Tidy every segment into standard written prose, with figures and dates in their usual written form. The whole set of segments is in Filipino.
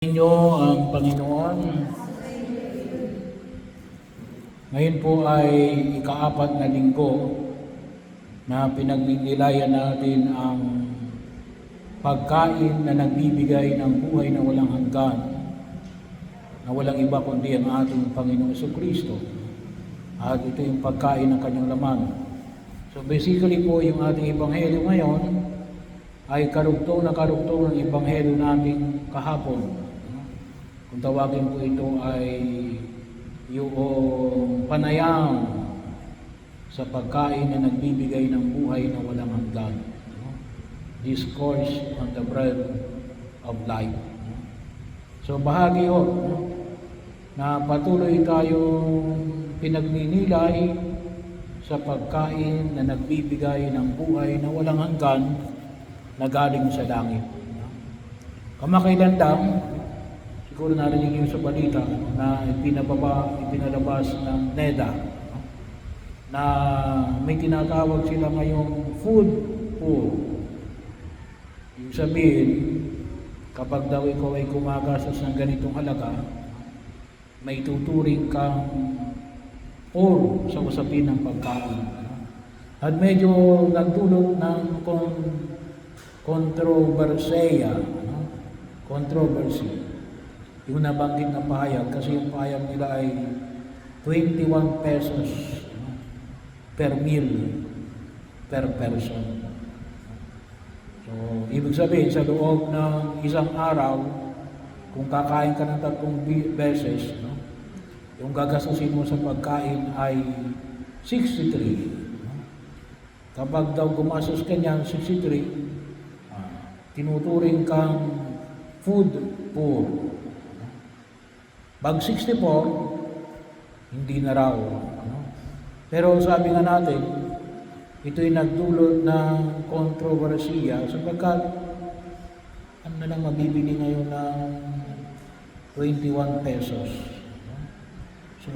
Inyo ang Panginoon. Ngayon po ay ika-4 na linggo na pinagnilayan natin ang pagkain na nagbibigay ng buhay na walang hanggan, na walang iba kundi ang ating Panginoong Jesucristo. At ito yung pagkain ng kanyang laman. So basically po yung ating ebanghelyo ngayon ay karugtong na karugtong ng ebanghelyo nating kahapon. Kung tawagin po ito ay yung panayam sa pagkain na nagbibigay ng buhay na walang hanggan. Discourse on the bread of life. So bahagi na patuloy tayong pinagninilay sa pagkain na nagbibigay ng buhay na walang hanggan na galing sa langit. Kamakailan lang, siguro narinig niyo sa balita na ipinalabas ng NEDA na may tinatawag sila ngayong food poor. Ibig sabihin, kapag daw ikaw ay kumagastos ng ganitong halaga, may tuturing kang poor sa usapin ng pagkain. At medyo nagdulot ng controversy. Yung nabanggit na pahayag, kasi yung pahayag nila ay 21 pesos per meal per person. So, ibig sabihin, sa loob ng isang araw, kung kakain ka ng 3 beses, yung gagastusin mo sa pagkain ay 63. Kapag daw gumastos ka niyan, 63, tinuturing kang food poor. Pag 64, hindi na raw. Pero sabi nga natin, ito'y nagdulot ng kontrobersiya sapagkat ano na lang mabibili ngayon ng 21 pesos. So,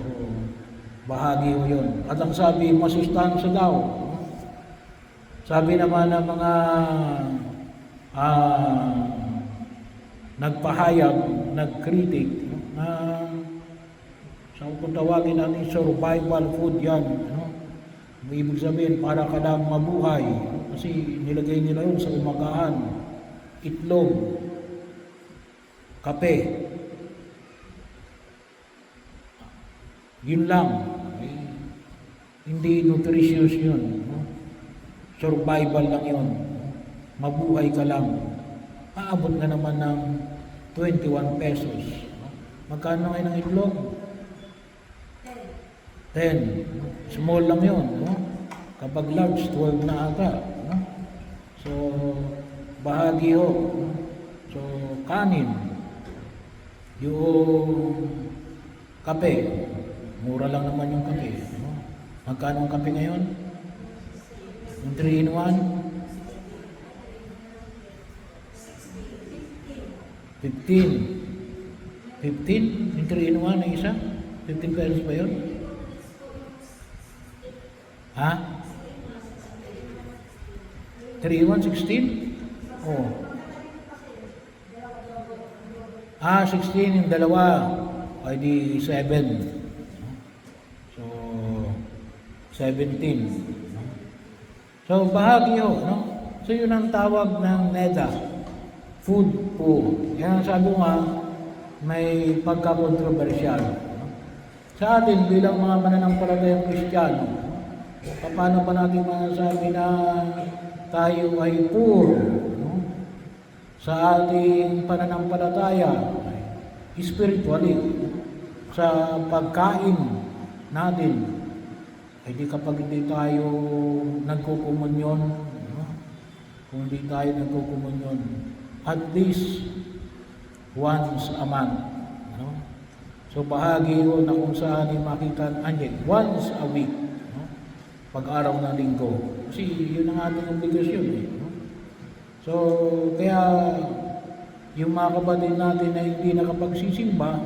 bahagi mo yun. At ang sabi, masustansya daw. Sabi naman ng mga nagpahayag, nagkritik, na sa kung tawagin natin survival food yan. Ibig sabihin, para ka lang mabuhay. Kasi nilagay nila yun sa umagahan. Itlog, kape. Yun lang. Hindi nutritious yun. Survival lang yun. Mabuhay ka lang. Aabot ka naman ng 21 pesos. Magkano ngayon ang itlog? 10. Small lang yun. Kapag large, 12 na ata. So, bahagi ho. So, kanin. Yung kape. Mura lang naman yung kape. Magkano ang kape ngayon? Yung 3-in-1? 15. 15? Yung 3-in-1 na isa? 15 pesos ba yun? Ha? 3-in-1, 16? Oh. 16 yung dalawa. Ay di 7. So, 17. So, bahagi ho, no? So, yun ang tawag ng NEDA. Food poor. Yan ang sabi nga, may pagka-kontrobersyal. Sa atin, bilang mga mananampalatayang Kristiyano, paano ba natin masasabi na tayo ay poor? Sa ating pananampalataya, spiritually, sa pagkain natin, ay di kapag hindi tayo nagkukumunyon, kung hindi tayo nagkukumunyon, at least once a month. So bahagi yun na kung saan makita once a week. Pag-araw ng linggo. Kasi yun ang ating obligasyon. So kaya yung mga kapatid natin na hindi nakapagsisimba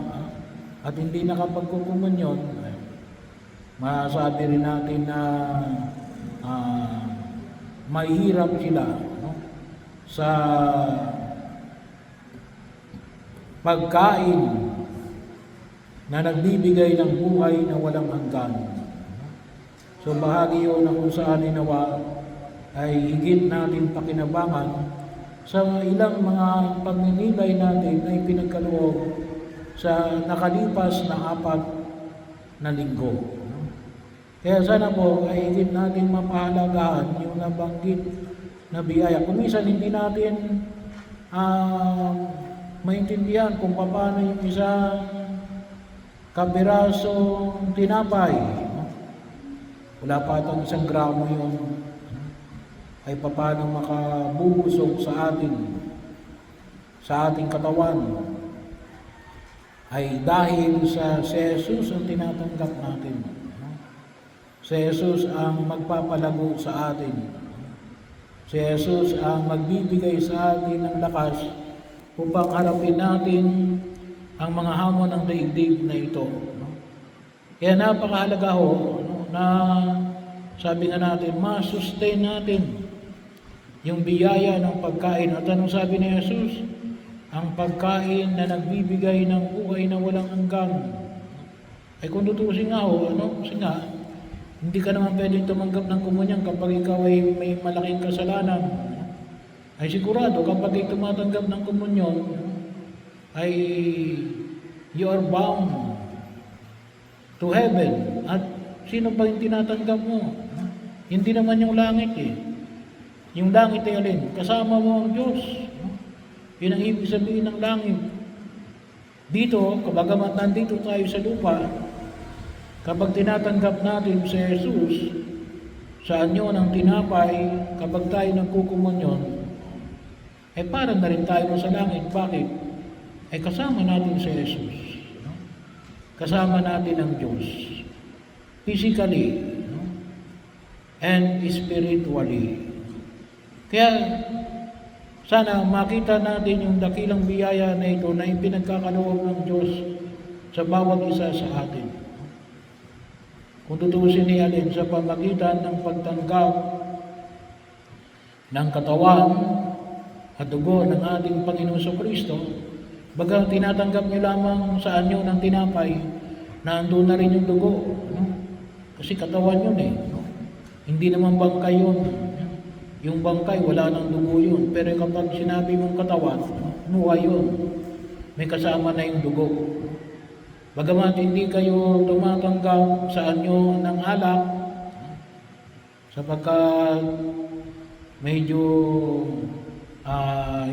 at hindi nakapagkukumunyon, masabi rin natin na mahirap sila sa pagkain na nagbibigay ng buhay na walang hanggan. So bahagi yun na kung saan nawa ay higit natin pakinabangan sa ilang mga pagninilay natin ay pinagkaloob sa nakalipas na 4 na linggo. Kaya sana po ay higit natin mapahalagahan yung nabanggit na biyaya. Kung minsan hindi natin maintindihan kung paano yung isang kabirasong tinapay, wala pa itong 1 gramo yun, ay paano makabubusog sa ating katawan, ay dahil sa si Jesus ang tinatanggap natin. Si Jesus ang magpapalago sa atin. Si Jesus ang magbibigay sa atin ng lakas upang harapin natin ang mga hamon ng daigdig na ito. Kaya napakahalaga ho na sabi nga natin, ma-sustain natin yung biyaya ng pagkain. At anong sabi ni Jesus? Ang pagkain na nagbibigay ng buhay na walang hanggan. Ay kung tutusin nga ho, kasi nga, hindi ka naman pwedeng tumanggap ng komunyan kapag ikaw ay may malaking kasalanan. Ay sigurado, kapag ikaw tumatanggap ng komunyon, ay you are bound to heaven. At sino ba yung tinatanggap mo? Hindi naman yung langit eh. Yung langit ay alin? Kasama mo ang Diyos. Yun ang ibig sabihin ng langit. Dito, kabagamat nandito tayo sa lupa, kapag tinatanggap natin si Jesus sa anyo ng tinapay, kapag tayo nagkukumunyon, ay para na rin tayo sa langit. Bakit? Ay kasama natin si Jesus. Kasama natin ang Diyos. Physically, and spiritually. Kaya, sana makita natin yung dakilang biyaya na ito na ipinagkakaloob ng Diyos sa bawat isa sa atin. Kung tutusin niya din sa pamagitan ng pagtanggap ng katawan at dugo ng ating Panginoon Kristo, baga tinatanggap niyo lamang sa anyo ng tinapay na andun na rin yung dugo. Kasi katawan yun eh. Hindi naman bangkay yun. Yung bangkay, wala nang dugo yun. Pero kapag sinabi mong katawan, buhay yun. May kasama na yung dugo. Bagamat hindi kayo tumatanggap sa anyo ng alak, sapagkat medyo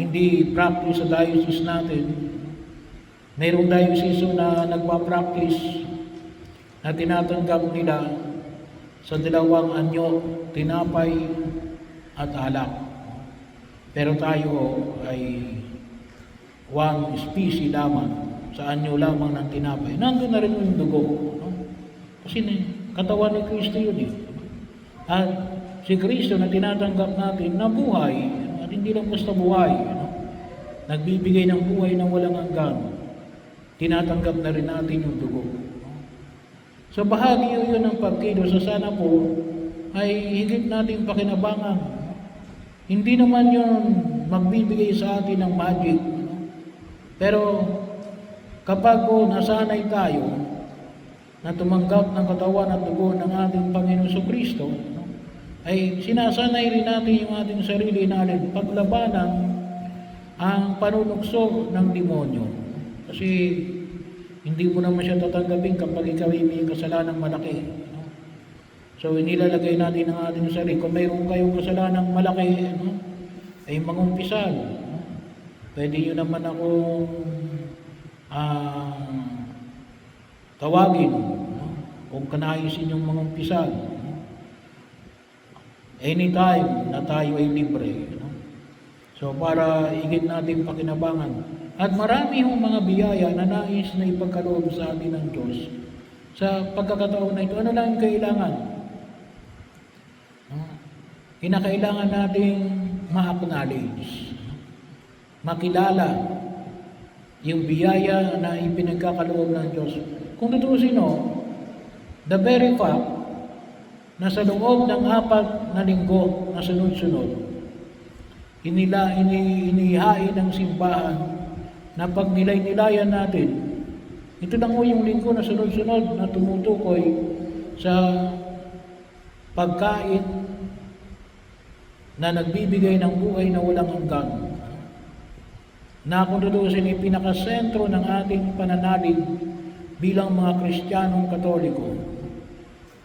hindi practice sa diocese natin, mayroong diocese na nagpa-practice na tinatanggap nila sa 2 anyo, tinapay at alak. Pero tayo ay 1 species lamang, sa anyo lamang ng tinapay. Nandun na rin yung dugo. Kasi katawan ni Kristo yun eh. At si Kristo na tinatanggap natin na buhay, at hindi lang basta buhay, nagbibigay ng buhay na walang hanggan, tinatanggap na rin natin yung dugo. So bahagi yun ng pagkilos. So sana po ay higit natin pakinabangan. Hindi naman yun magbibigay sa atin ng magic. Pero kapag nasanay tayo na tumanggap ng katawan at dugo ng ating Panginoon Kristo, ay sinasanay rin natin yung ating sarili natin paglabanan ang panunukso ng demonyo. Kasi hindi mo naman siya tatanggapin kapag ikaw ay may kasalanang malaki. So inilalagay natin ang ating sarili. Kung mayroon kayong kasalanang malaki, ay mangumpisal. Pwede nyo naman akong tawagin kung kanaisin yung mangumpisal. Anytime na tayo ay libre. So para higit natin pakinabangan. At marami hong mga biyaya na nais na ipagkaloob sa atin ng Diyos. Sa pagkakataon na ito, ano lang ang kailangan? Kinakailangan nating ma-acknowledge, makilala yung biyaya na ipinagkakaloob ng Diyos. Kung tutusin the very fact na sa loob ng 4 na linggo na sunod-sunod, inihain ng simbahan na pag nilay-nilayan natin, ito lang ho yung linggo na sunod-sunod na tumutukoy sa pagkain na nagbibigay ng buhay na walang hanggan. Na kung tutusin, ipinakasentro ng ating pananalig bilang mga Kristiyanong Katoliko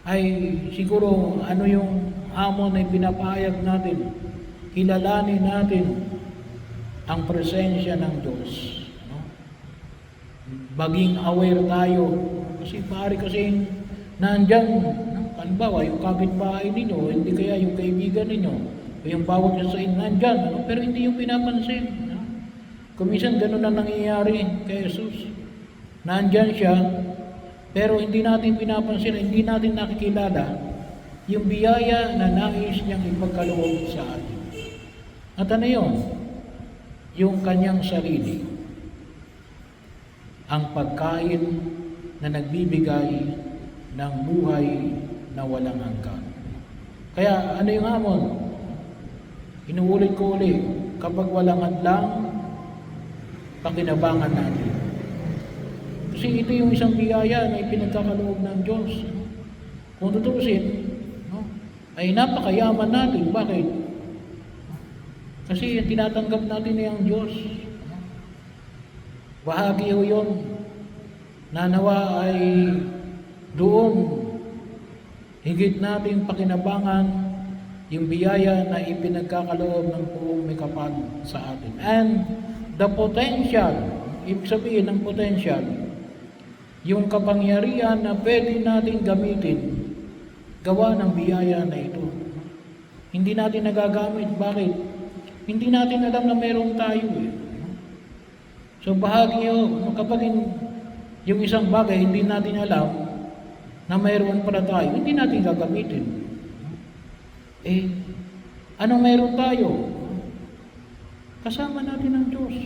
ay siguro ano yung hamon na pinapahayag natin, kilalanin natin ang presensya ng Diyos. No? Maging aware tayo. Kasi pare kasi nandyan, halimbawa yung kapitbahay ninyo, hindi kaya yung kaibigan ninyo, o yung bawat isa sa inyo nandyan, pero hindi yung pinapansin. Kuminsan ganun na nangyayari kay Jesus. Nandyan siya, pero hindi natin pinapansin, hindi natin nakikilala yung biyaya na nais niyang ipagkaloob sa atin. At ano yun? Yung kanyang sarili. Ang pagkain na nagbibigay ng buhay na walang hanggan. Kaya ano yung hamon? Inuulit ko ulit, kapag walang hadlang, pakinabangan natin. Kasi ito yung isang biyaya na ipinagkakaloob ng Diyos. Kung tutusin, ay napakayaman natin. Bakit? Kasi tinatanggap natin ay ang Diyos. Bahagi ho yun na nawa ay doon higit natin pakinabangan yung biyaya na ipinagkakaloob ng buong may kapal sa atin. And the potential, ibig sabihin ng potential, yung kapangyarihan na pwede natin gamitin, gawa ng biyaya na ito. Hindi natin nagagamit. Bakit? Hindi natin alam na meron tayo eh. So bahagi yun, kapag yung isang bagay hindi natin alam na mayroon pala tayo, hindi natin gagamitin. Anong mayroon tayo? Kasama natin ang Diyos.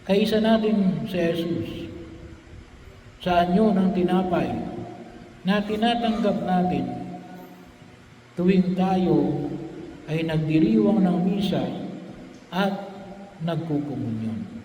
Kaisa natin si Jesus. Saan yun ang tinapay na tinatanggap natin tuwing tayo ay nagdiriwang ng misa at nagkukomunyon.